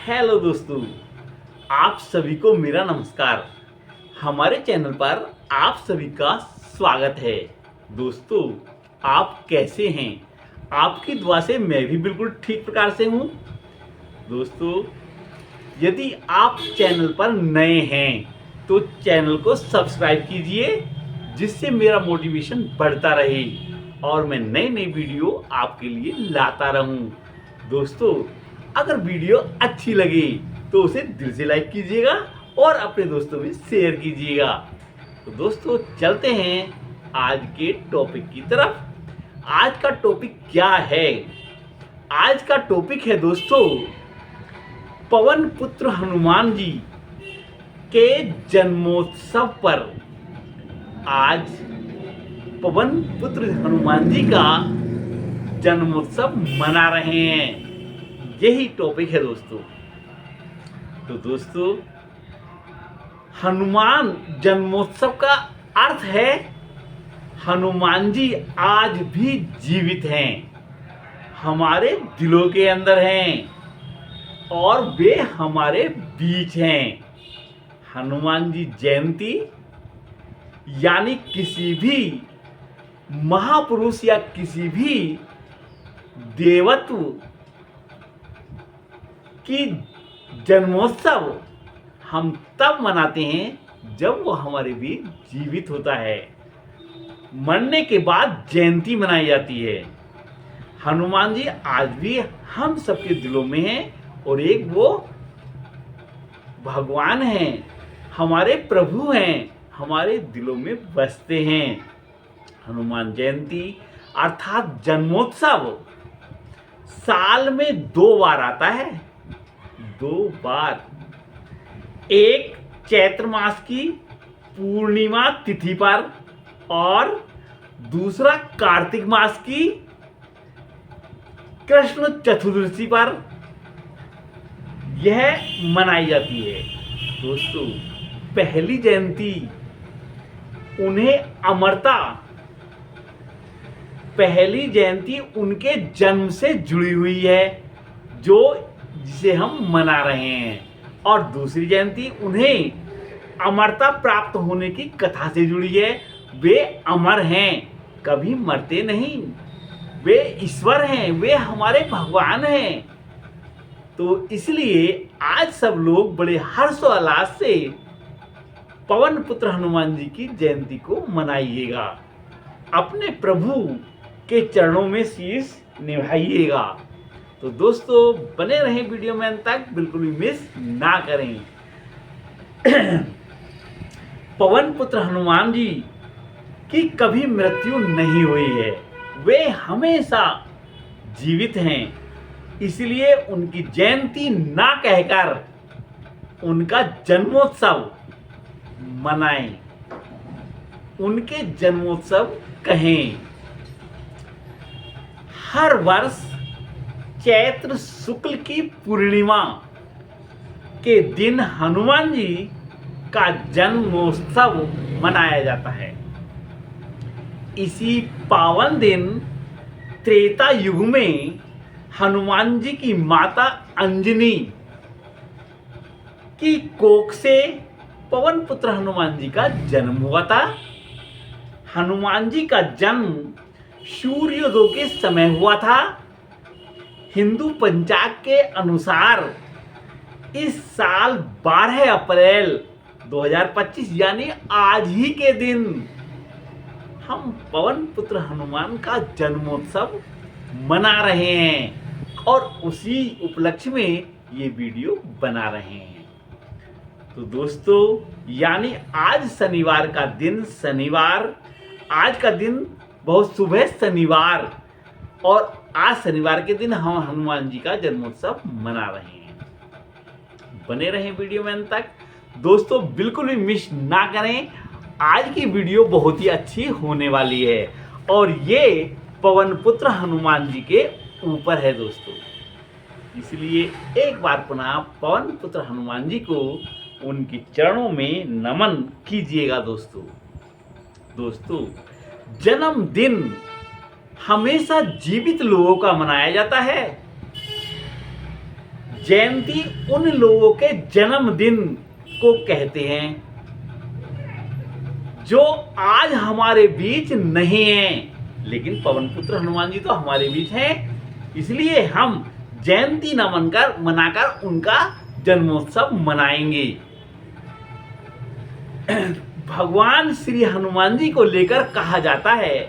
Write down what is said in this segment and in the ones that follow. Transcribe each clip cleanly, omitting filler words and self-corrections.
Hello दोस्तों, आप सभी को मेरा नमस्कार। हमारे चैनल पर आप सभी का स्वागत है। दोस्तों, आप कैसे हैं? आपकी दुआ से मैं भी बिल्कुल ठीक प्रकार से हूँ। दोस्तों, यदि आप चैनल पर नए हैं तो चैनल को सब्सक्राइब कीजिए, जिससे मेरा मोटिवेशन बढ़ता रहे और मैं नई नई वीडियो आपके लिए लाता रहूं। दोस्तों, अगर वीडियो अच्छी लगे तो उसे दिल से लाइक कीजिएगा और अपने दोस्तों में शेयर कीजिएगा। तो दोस्तों, चलते हैं आज के टॉपिक की तरफ। आज का टॉपिक क्या है? आज का टॉपिक है दोस्तों, पवन पुत्र हनुमान जी के जन्मोत्सव पर। आज पवन पुत्र हनुमान जी का जन्मोत्सव मना रहे हैं, यही टॉपिक है दोस्तों। तो दोस्तों, हनुमान जन्मोत्सव का अर्थ है हनुमान जी आज भी जीवित हैं, हमारे दिलों के अंदर हैं और वे हमारे बीच हैं। हनुमान जी जयंती यानी किसी भी महापुरुष या किसी भी देवत्व की जन्मोत्सव हम तब मनाते हैं जब वो हमारे बीच जीवित होता है। मरने के बाद जयंती मनाई जाती है। हनुमान जी आज भी हम सबके दिलों में हैं और एक वो भगवान हैं, हमारे प्रभु हैं, हमारे दिलों में बसते हैं। हनुमान जयंती अर्थात जन्मोत्सव साल में 2 बार आता है। 2 बार, एक चैत्र मास की पूर्णिमा तिथि पर और दूसरा कार्तिक मास की कृष्ण चतुर्दशी पर यह मनाई जाती है। दोस्तों, पहली जयंती उन्हें अमरता, पहली जयंती उनके जन्म से जुड़ी हुई है, जिसे हम मना रहे हैं, और दूसरी जयंती उन्हें अमरता प्राप्त होने की कथा से जुड़ी है। वे अमर हैं, कभी मरते नहीं, वे ईश्वर हैं, वे हमारे भगवान हैं। तो इसलिए आज सब लोग बड़े हर्षोल्लास से पवन पुत्र हनुमान जी की जयंती को मनाइएगा, अपने प्रभु के चरणों में शीश निभाइएगा। तो दोस्तों, बने रहें वीडियो में अंत तक, बिल्कुल भी मिस ना करें। पवन पुत्र हनुमान जी की कभी मृत्यु नहीं हुई है, वे हमेशा जीवित हैं। इसलिए उनकी जयंती ना कहकर उनका जन्मोत्सव मनाएं, उनके जन्मोत्सव कहें। हर वर्ष चैत्र शुक्ल की पूर्णिमा के दिन हनुमान जी का जन्मोत्सव मनाया जाता है। इसी पावन दिन त्रेता युग में हनुमान जी की माता अंजनी की कोख से पवन पुत्र हनुमान जी का जन्म हुआ था। हनुमान जी का जन्म सूर्योदय के समय हुआ था। हिंदू पंचांग के अनुसार इस साल 12 अप्रैल 2025 यानी आज ही के दिन हम पवन पुत्र हनुमान का जन्मोत्सव मना रहे हैं और उसी उपलक्ष्य में ये वीडियो बना रहे हैं। तो दोस्तों, यानी आज शनिवार का दिन, आज का दिन बहुत सुबह शनिवार, और आज शनिवार के दिन हम हनुमान जी का जन्मोत्सव मना रहे हैं। बने रहें वीडियो में अंत तक। दोस्तों, बिल्कुल भी मिस ना करें, आज की वीडियो बहुत ही अच्छी होने वाली है और ये पवन पुत्र हनुमान जी के ऊपर है दोस्तों। इसलिए एक बार पुनः पवन पुत्र हनुमान जी को उनके चरणों में नमन कीजिएगा दोस्तों। दोस्तों, जन्मदिन हमेशा जीवित लोगों का मनाया जाता है। जयंती उन लोगों के जन्मदिन को कहते हैं जो आज हमारे बीच नहीं हैं, लेकिन पवन पुत्र हनुमान जी तो हमारे बीच हैं, इसलिए हम जयंती मनाकर उनका जन्मोत्सव मनाएंगे। भगवान श्री हनुमान जी को लेकर कहा जाता है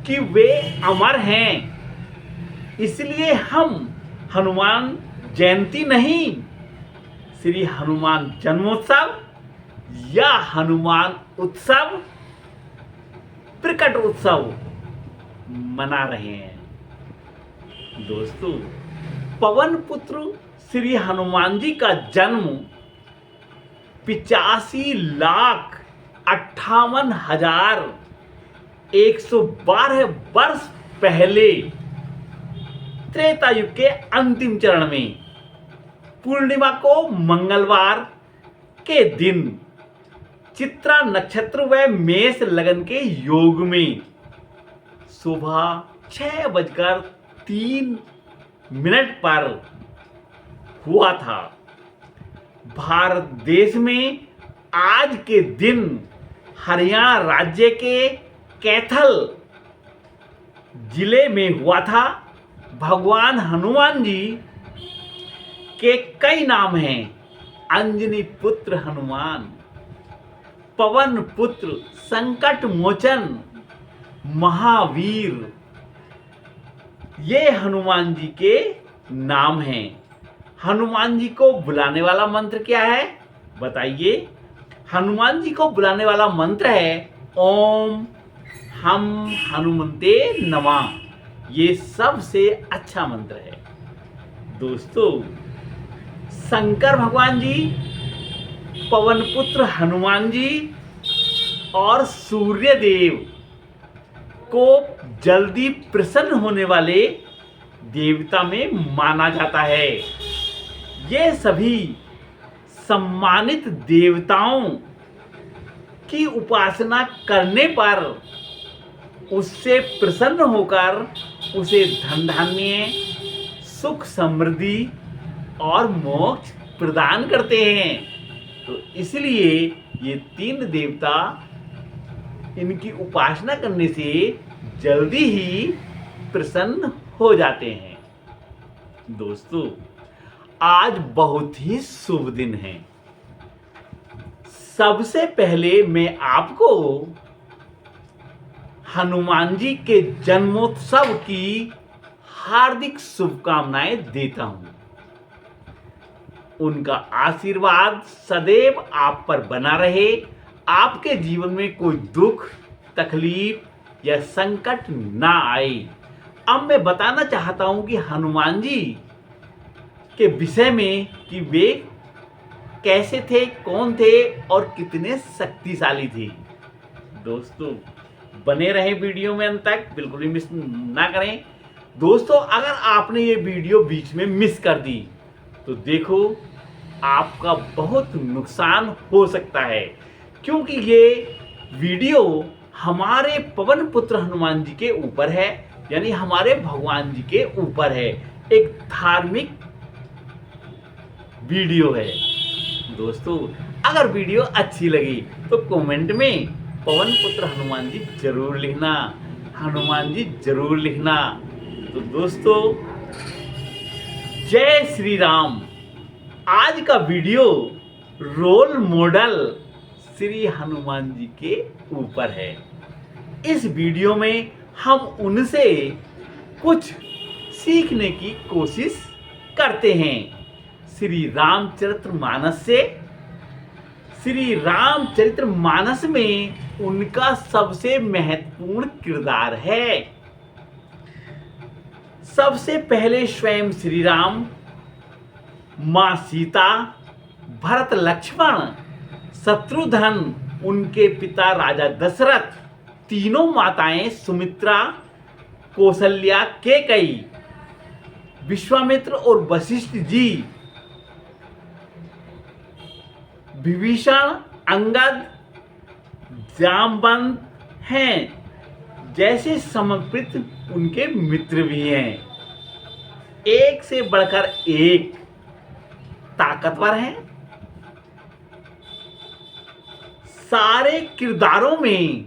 कि वे अमर हैं, इसलिए हम हनुमान जयंती नहीं, श्री हनुमान जन्मोत्सव या हनुमान उत्सव, प्रकट उत्सव मना रहे हैं। दोस्तों, पवन पुत्र श्री हनुमान जी का जन्म 85,58,112 वर्ष पहले त्रेता युग के अंतिम चरण में पूर्णिमा को मंगलवार के दिन चित्रा नक्षत्र व मेष लगन के योग में सुबह 6:03 पर हुआ था। भारत देश में आज के दिन हरियाणा राज्य के कैथल जिले में हुआ था। भगवान हनुमान जी के कई नाम हैं। अंजनी पुत्र हनुमान, पवन पुत्र, संकट मोचन, महावीर, ये हनुमान जी के नाम हैं। हनुमान जी को बुलाने वाला मंत्र क्या है बताइए? हनुमान जी को बुलाने वाला मंत्र है ओम हम हनुमते नमः। ये सबसे अच्छा मंत्र है। दोस्तों, शंकर भगवान जी, पवन पुत्र हनुमान जी और सूर्य देव को जल्दी प्रसन्न होने वाले देवता में माना जाता है। ये सभी सम्मानित देवताओं की उपासना करने पर उससे प्रसन्न होकर उसे धन धान्य, सुख समृद्धि और मोक्ष प्रदान करते हैं। तो इसलिए ये तीन देवता, इनकी उपासना करने से जल्दी ही प्रसन्न हो जाते हैं। दोस्तों, आज बहुत ही शुभ दिन है। सबसे पहले मैं आपको हनुमान जी के जन्मोत्सव की हार्दिक शुभकामनाएं देता हूं। उनका आशीर्वाद सदैव आप पर बना रहे, आपके जीवन में कोई दुख, तकलीफ या संकट ना आए। अब मैं बताना चाहता हूं कि हनुमान जी के विषय में कि वे कैसे थे, कौन थे और कितने शक्तिशाली थे। दोस्तों, बने रहे वीडियो में अंत तक, बिल्कुल भी मिस ना करें। दोस्तों, अगर आपने ये वीडियो बीच में मिस कर दी तो देखो आपका बहुत नुकसान हो सकता है, क्योंकि ये वीडियो हमारे पवन पुत्र हनुमान जी के ऊपर है, यानी हमारे भगवान जी के ऊपर है। एक धार्मिक वीडियो है। दोस्तों, अगर वीडियो अच्छी लगी तो कमेंट में पवन पुत्र हनुमान जी जरूर लिखना, हनुमान जी जरूर लिखना। तो दोस्तों, जय श्री राम। आज का video role model Shri Hanuman ji के ऊपर है। इस वीडियो में हम उनसे कुछ सीखने की कोशिश करते हैं। श्री रामचरितमानस से। श्री रामचरितमानस में उनका सबसे महत्वपूर्ण किरदार है। सबसे पहले स्वयं श्री राम, मां सीता, भरत लक्ष्मण, शत्रुघ्न, उनके पिता राजा दशरथ, तीनों माताएं सुमित्रा, कौशल्या, कैकेयी, विश्वामित्र और वशिष्ठ जी, विभीषण, अंगद, जामवंत हैं जैसे समर्पित उनके मित्र भी हैं। एक से बढ़कर एक ताकतवर हैं। सारे किरदारों में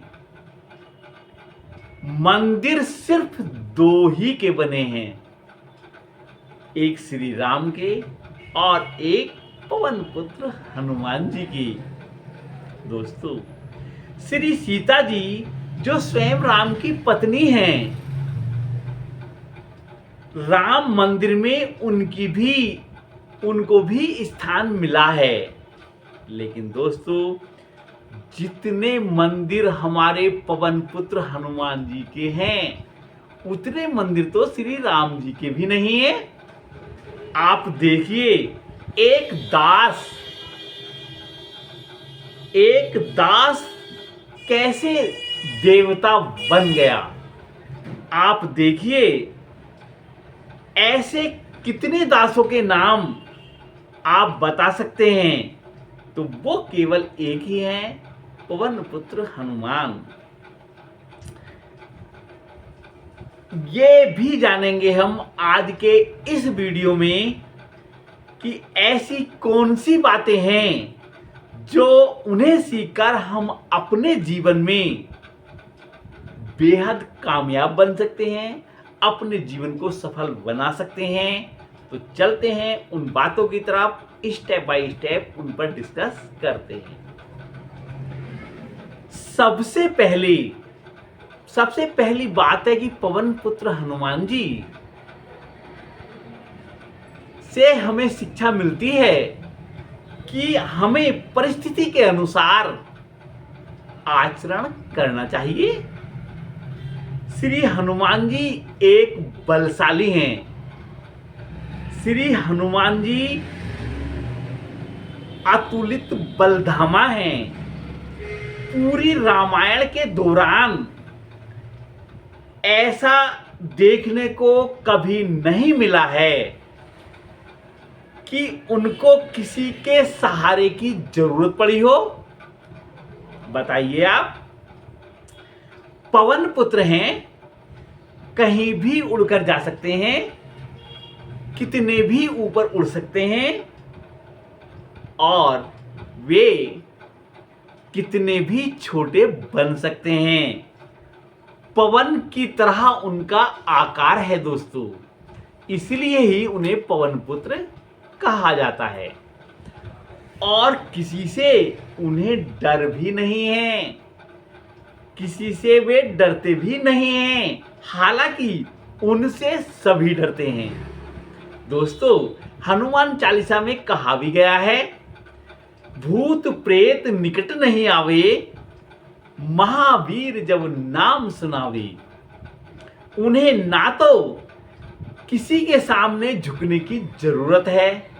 मंदिर सिर्फ दो ही के बने हैं, एक श्री राम के और एक पवन पुत्र हनुमान जी की। दोस्तों, श्री सीता जी जो स्वयं राम की पत्नी हैं, राम मंदिर में उनको भी स्थान मिला है। लेकिन दोस्तों, जितने मंदिर हमारे पवन पुत्र हनुमान जी के हैं, उतने मंदिर तो श्री राम जी के भी नहीं है। आप देखिए, एक दास कैसे देवता बन गया। आप देखिए, ऐसे कितने दासों के नाम आप बता सकते हैं? तो वो केवल एक ही है, पवन पुत्र हनुमान। ये भी जानेंगे हम आज के इस वीडियो में कि ऐसी कौन सी बातें हैं जो उन्हें सीखकर हम अपने जीवन में बेहद कामयाब बन सकते हैं, अपने जीवन को सफल बना सकते हैं। तो चलते हैं उन बातों की तरफ, स्टेप बाय स्टेप उन पर डिस्कस करते हैं। सबसे पहली बात है कि पवन पुत्र हनुमान जी से हमें शिक्षा मिलती है कि हमें परिस्थिति के अनुसार आचरण करना चाहिए। श्री हनुमान जी एक बलशाली हैं। श्री हनुमान जी अतुलित बलधामा हैं। पूरी रामायण के दौरान ऐसा देखने को कभी नहीं मिला है कि उनको किसी के सहारे की जरूरत पड़ी हो। बताइए आप, पवन पुत्र हैं, कहीं भी उड़कर जा सकते हैं, कितने भी ऊपर उड़ सकते हैं और वे कितने भी छोटे बन सकते हैं। पवन की तरह उनका आकार है दोस्तों, इसलिए ही उन्हें पवन पुत्र कहा जाता है। और किसी से उन्हें डर भी नहीं है, किसी से वे डरते भी नहीं हैं, हालांकि उनसे सभी डरते हैं। दोस्तों, हनुमान चालीसा में कहा भी गया है, भूत प्रेत निकट नहीं आवे, महावीर जब नाम सुनावे। उन्हें ना तो किसी के सामने झुकने की जरूरत है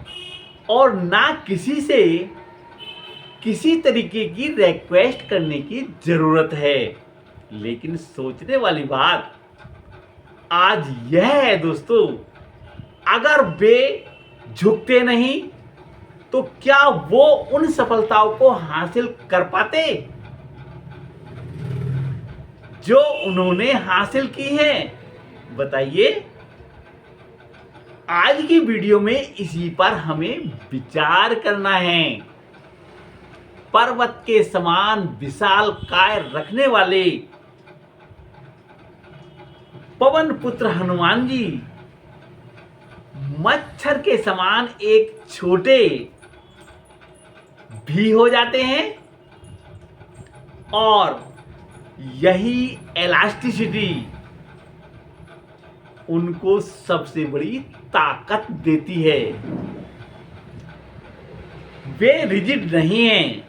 और ना किसी से किसी तरीके की रिक्वेस्ट करने की जरूरत है। लेकिन सोचने वाली बात आज यह है दोस्तों, अगर वे झुकते नहीं तो क्या वो उन सफलताओं को हासिल कर पाते जो उन्होंने हासिल की है? बताइए। आज की वीडियो में इसी पर हमें विचार करना है। पर्वत के समान विशाल काय रखने वाले पवन पुत्र हनुमान जी मच्छर के समान एक छोटे भी हो जाते हैं और यही इलास्टिसिटी उनको सबसे बड़ी ताकत देती है। वे रिजिड नहीं हैं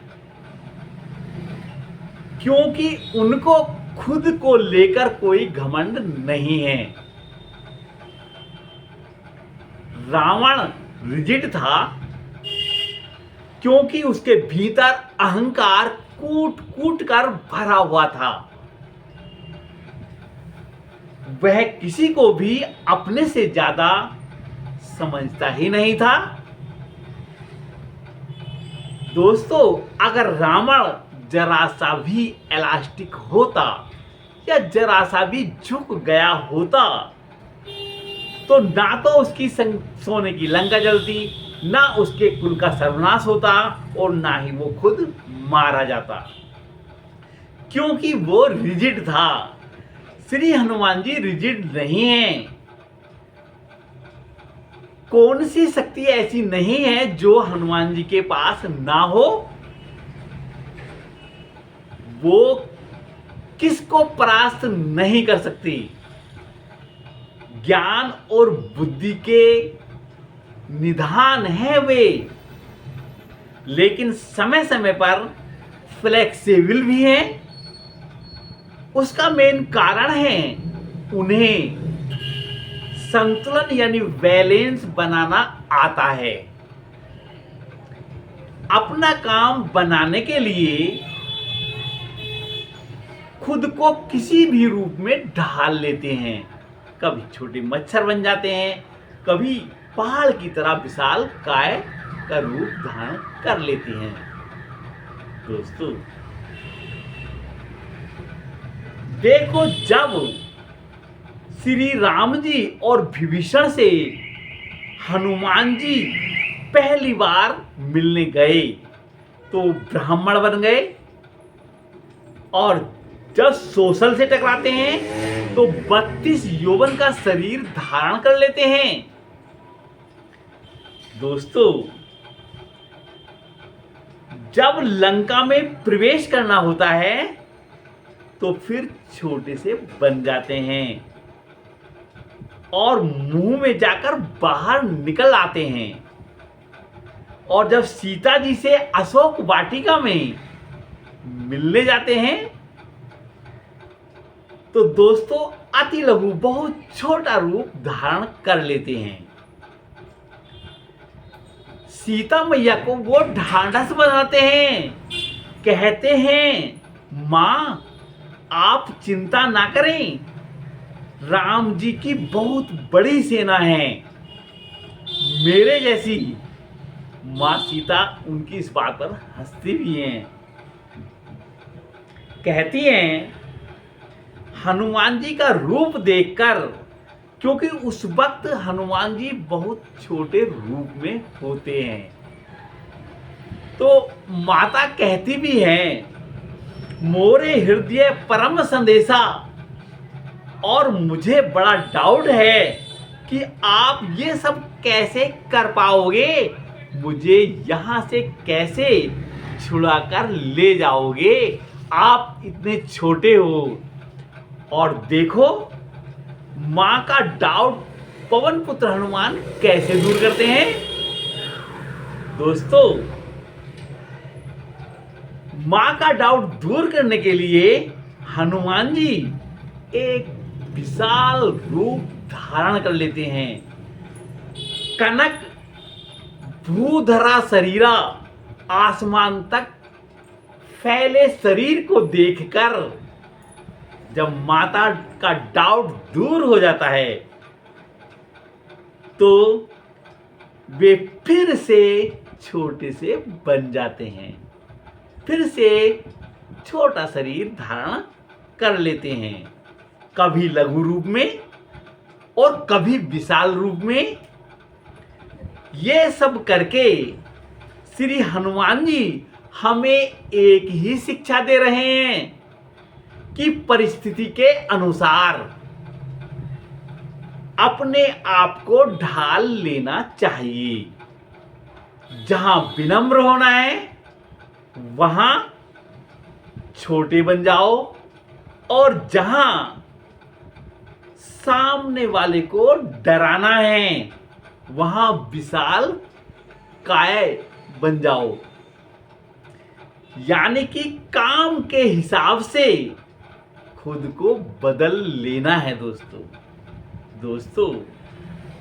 क्योंकि उनको खुद को लेकर कोई घमंड नहीं है। रावण रिजिड था क्योंकि उसके भीतर अहंकार कूट कूट कर भरा हुआ था। वह किसी को भी अपने से ज्यादा समझता ही नहीं था। दोस्तों, अगर रावण जरा सा भी इलास्टिक होता या जरा सा भी झुक गया होता तो ना तो उसकी सोने की लंका जलती ना उसके कुल का सर्वनाश होता और ना ही वो खुद मारा जाता, क्योंकि वो रिजिड था। श्री हनुमान जी रिजिड नहीं हैं। कौन सी शक्ति ऐसी नहीं है जो हनुमान जी के पास ना हो। वो किसको परास्त नहीं कर सकती। ज्ञान और बुद्धि के निधान है वे, लेकिन समय समय पर फ्लेक्सिबल भी है। उसका मेन कारण है उन्हें संतुलन यानी बैलेंस बनाना आता है। अपना काम बनाने के लिए खुद को किसी भी रूप में ढाल लेते हैं। कभी छोटे मच्छर बन जाते हैं, कभी पहाड़ की तरह विशाल काय का रूप धारण कर लेते हैं। दोस्तों देखो, जब श्री राम जी और विभीषण से हनुमान जी पहली बार मिलने गए तो ब्राह्मण बन गए, और जब सोशल से टकराते हैं तो 32 यौवन का शरीर धारण कर लेते हैं। दोस्तों जब लंका में प्रवेश करना होता है तो फिर छोटे से बन जाते हैं और मुंह में जाकर बाहर निकल आते हैं। और जब सीता जी से अशोक वाटिका में मिलने जाते हैं तो दोस्तों अति लघु बहुत छोटा रूप धारण कर लेते हैं। सीता मैया को वो ढांढस बनाते हैं, कहते हैं मां आप चिंता ना करें, राम जी की बहुत बड़ी सेना है। मेरे जैसी मां सीता उनकी इस बात पर हंसती भी हैं। कहती हैं हनुमान जी का रूप देखकर, क्योंकि उस वक्त हनुमान जी बहुत छोटे रूप में होते हैं, तो माता कहती भी हैं मोरे हृदय परम संदेशा, और मुझे बड़ा डाउट है कि आप ये सब कैसे कर पाओगे, मुझे यहां से कैसे छुड़ाकर ले जाओगे, आप इतने छोटे हो। और देखो मां का डाउट पवन पुत्र हनुमान कैसे दूर करते हैं। दोस्तों मां का डाउट दूर करने के लिए हनुमान जी एक विशाल रूप धारण कर लेते हैं। कनक भूधरा शरीरा, आसमान तक फैले शरीर को देखकर जब माता का डाउट दूर हो जाता है तो वे फिर से छोटे से बन जाते हैं, फिर से छोटा शरीर धारण कर लेते हैं, कभी लघु रूप में और कभी विशाल रूप में। ये सब करके श्री हनुमान जी हमें एक ही शिक्षा दे रहे हैं कि परिस्थिति के अनुसार अपने आप को ढाल लेना चाहिए। जहां विनम्र होना है वहां छोटे बन जाओ, और जहां सामने वाले को डराना है वहां विशाल काय बन जाओ। यानी कि काम के हिसाब से खुद को बदल लेना है। दोस्तों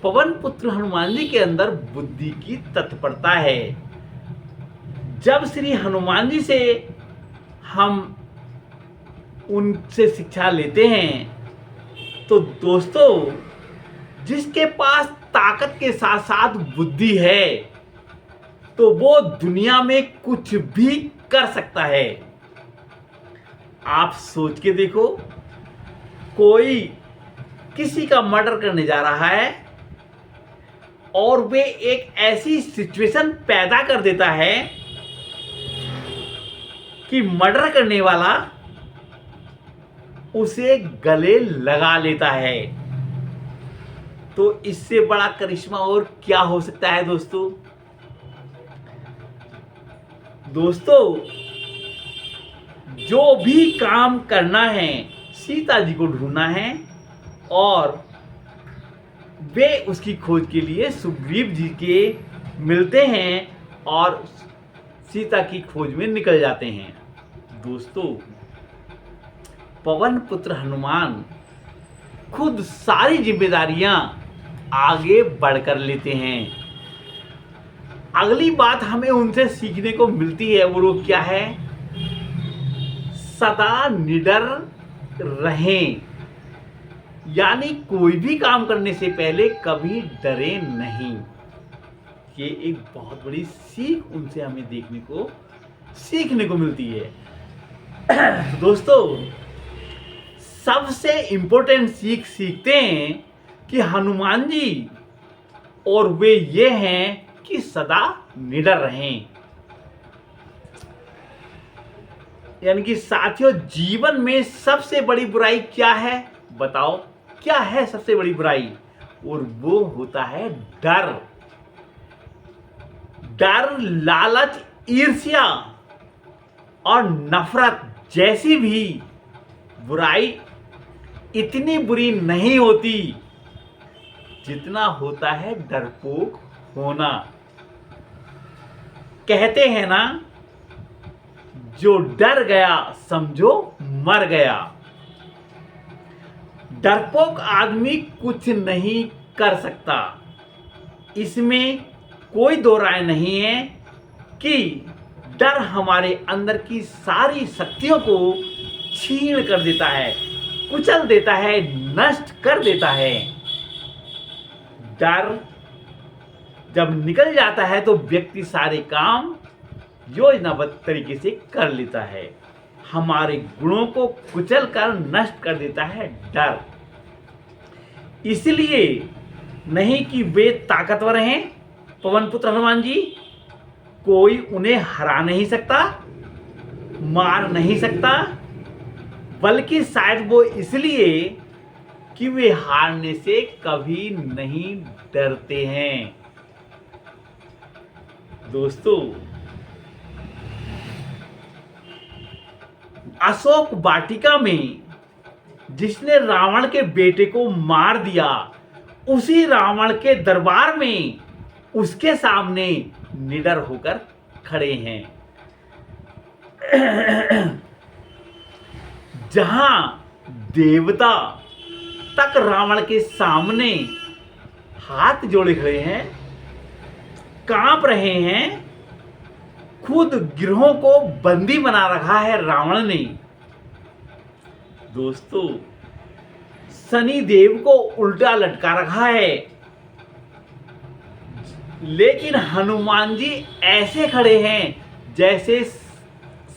पवन पुत्र हनुमान जी के अंदर बुद्धि की तत्परता है। जब श्री हनुमान जी से हम उनसे शिक्षा लेते हैं तो दोस्तों जिसके पास ताकत के साथ साथ बुद्धि है तो वो दुनिया में कुछ भी कर सकता है। आप सोच के देखो, कोई किसी का मर्डर करने जा रहा है और वे एक ऐसी सिचुएशन पैदा कर देता है कि मर्डर करने वाला उसे गले लगा लेता है। तो इससे बड़ा करिश्मा और क्या हो सकता है दोस्तों? जो भी काम करना है, सीता जी को ढूंढना है और वे उसकी खोज के लिए सुग्रीव जी के मिलते हैं और सीता की खोज में निकल जाते हैं। दोस्तों, पवन पुत्र हनुमान खुद सारी जिम्मेदारियां आगे बढ़कर लेते हैं। अगली बात हमें उनसे सीखने को मिलती है, वो लोग क्या है? सदा निडर रहें, यानी कोई भी काम करने से पहले कभी डरे नहीं। ये एक बहुत बड़ी सीख उनसे हमें सीखने को मिलती है। तो दोस्तों, सबसे इंपॉर्टेंट सीख सीखते हैं कि हनुमान जी, और वे ये हैं कि सदा निडर रहें। यानी कि साथियों, जीवन में सबसे बड़ी बुराई क्या है? बताओ, क्या है सबसे बड़ी बुराई? और वो होता है डर। डर, लालच, ईर्ष्या और नफरत जैसी भी बुराई इतनी बुरी नहीं होती जितना होता है डरपोक होना। कहते हैं ना, जो डर गया समझो मर गया। डरपोक आदमी कुछ नहीं कर सकता। इसमें कोई दो राय नहीं है कि डर हमारे अंदर की सारी शक्तियों को छीन कर देता है, कुचल देता है, नष्ट कर देता है। डर जब निकल जाता है तो व्यक्ति सारे काम योजनाबद्ध तरीके से कर लेता है। हमारे गुणों को कुचल कर नष्ट कर देता है डर। इसलिए नहीं कि वे ताकतवर हैं पवन पुत्र हनुमान जी, कोई उन्हें हरा नहीं सकता, मार नहीं सकता, बल्कि शायद वो इसलिए कि वे हारने से कभी नहीं डरते हैं। दोस्तों, अशोक वाटिका में जिसने रावण के बेटे को मार दिया, उसी रावण के दरबार में उसके सामने निडर होकर खड़े हैं। जहां देवता तक रावण के सामने हाथ जोड़े खड़े हैं, कांप रहे हैं, खुद गिरोह को बंदी बना रखा है रावण ने। दोस्तों, शनि देव को उल्टा लटका रखा है, लेकिन हनुमान जी ऐसे खड़े हैं जैसे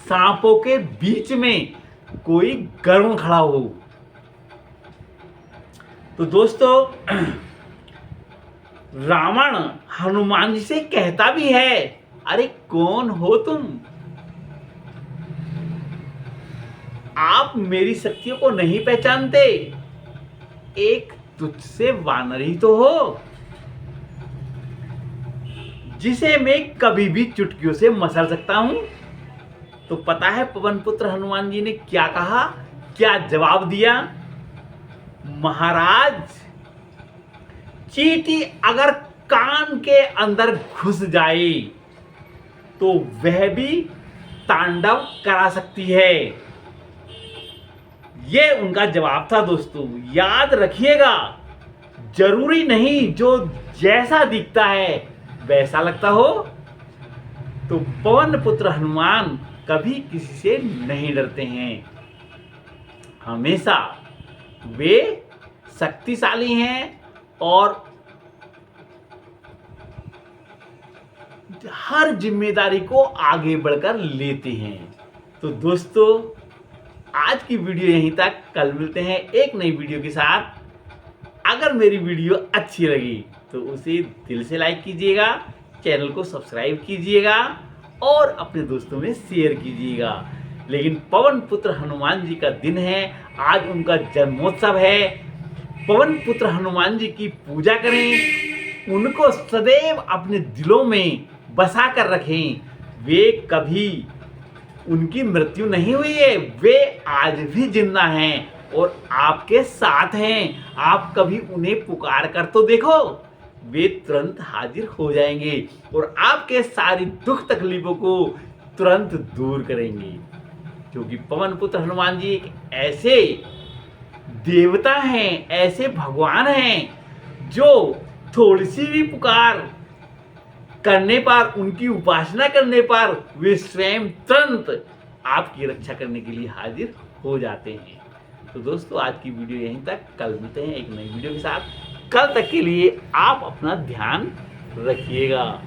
सांपों के बीच में कोई गरुड़ खड़ा हो। तो दोस्तों, रावण हनुमान जी से कहता भी है, अरे कौन हो तुम? आप मेरी शक्तियों को नहीं पहचानते, एक तुझसे वानर ही तो हो, जिसे मैं कभी भी चुटकियों से मसल सकता हूं। तो पता है पवन पुत्र हनुमान जी ने क्या कहा, क्या जवाब दिया? महाराज, चींटी अगर कान के अंदर घुस जाए तो वह भी तांडव करा सकती है। यह उनका जवाब था। दोस्तों, याद रखिएगा, जरूरी नहीं जो जैसा दिखता है वैसा लगता हो। तो पवन पुत्र हनुमान कभी किसी से नहीं डरते हैं, हमेशा वे शक्तिशाली हैं और हर जिम्मेदारी को आगे बढ़कर लेते हैं। तो दोस्तों, आज की वीडियो यहीं तक। कल मिलते हैं एक नई वीडियो के साथ। अगर मेरी वीडियो अच्छी लगी तो उसे दिल से लाइक कीजिएगा, चैनल को सब्सक्राइब कीजिएगा और अपने दोस्तों में शेयर कीजिएगा। लेकिन पवन पुत्र हनुमान जी का दिन है, आज उनका जन्मोत्सव है। पवन पुत्र हनुमान जी की पूजा करें, उनको सदैव अपने दिलों में बसा कर रखें। वे कभी उनकी मृत्यु नहीं हुई है, वे आज भी जिंदा हैं और आपके साथ हैं। आप कभी उन्हें पुकार कर तो देखो, वे तुरंत हाजिर हो जाएंगे और आपके सारी दुख तकलीफों को तुरंत दूर करेंगे। क्योंकि पवन पुत्र हनुमान जी एक ऐसे देवता हैं, ऐसे भगवान हैं जो थोड़ी सी भी पुकार करने पर, उनकी उपासना करने पर वे स्वयं तुरंत आपकी रक्षा करने के लिए हाजिर हो जाते हैं। तो दोस्तों, आज की वीडियो यहीं तक। कल मिलते हैं एक नई वीडियो के साथ। कल तक के लिए आप अपना ध्यान रखिएगा।